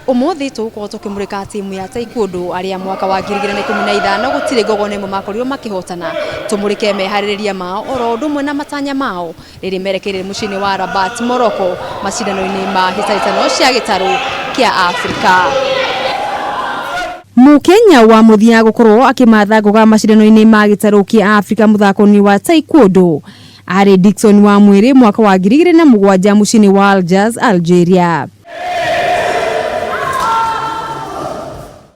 Umuthi tuko tukimurika timu ya Taekwondo aria mwaka wa 2015 gutire gogone mu makorirwo makihotana tumurike mehaririria mao oro ndumwe na matanya mao riri merekerere mucini wa Rabat Morocco macindano-ini ma hitaitano cia gitaru kia Afrika. Mukenya wa muthia gukorwo akimatha goga macindano-ini ma gitaru kia Afrika muthako-ini wa Taekwondo ari Dickson wa mwiri mwaka wa 2007 mucini wa Algiers Algeria.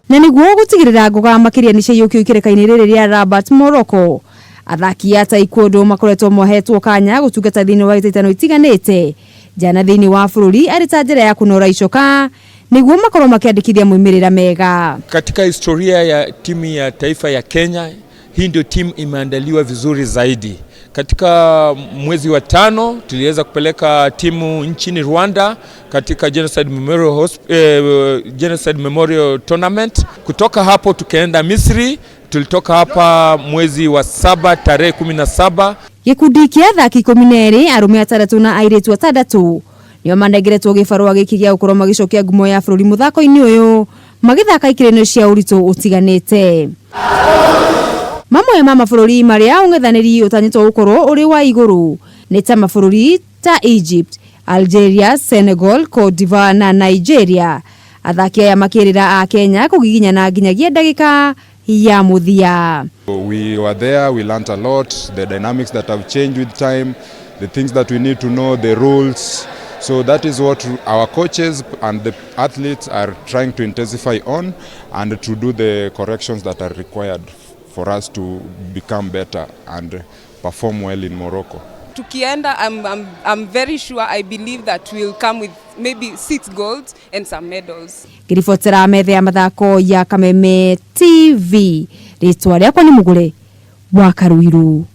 Na niguo gutigirira goga makiria ni ceyukio ikereka-ini riri ria Rabat Morocco athaki ya Taekwondo makoretwo mohetwo kanya gutungata thini wa itaitano itiganite jana thini wa bururi ari ta njira ya kunora icoka niguo makorwo makiandikithia muimirira mega. Katika historia ya timu ya taifa ya Kenya, hii ndio timu imeandaliwa vizuri zaidi. Katika mwezi wa 5 tuliweza kupeleka timu nchini Rwanda katika Genocide Memorial Tournament. Kutoka hapo tukaenda Misri, tulitoka hapa mwezi wa 7 tarehe 17. Gikundi kia athaki 12 arume 3 na airitu 6 nio manengeretwo gibarua giki gia gukorwo magicokia ngumo ya bururi muthako-ini uyu magithaka ikireno cia uritu utiganite. Mamwe ma mabururi maria ung'ethaniri utanyitwo gukorwo uri wa iguru ni ta mabururi ta Egypt, Algeria, Senegal, Cote d'Ivoire na Nigeria. Athaki aya makirira a Kenya kugiginyana nginyagia ndagika ya muthia. We were there, we learned a lot, the dynamics that have changed with time, the things that we need to know, the rules. So that is what our coaches and the athletes are trying to intensify on and to do the corrections that are required for us to become better and perform well in Morocco. Tukienda, I'm very sure, I believe that we'll come with maybe 6 golds and some medals. Girifotera methe ya mathako ya Kameme TV. Ritwa riakwa ni Mugure wa Karuiru.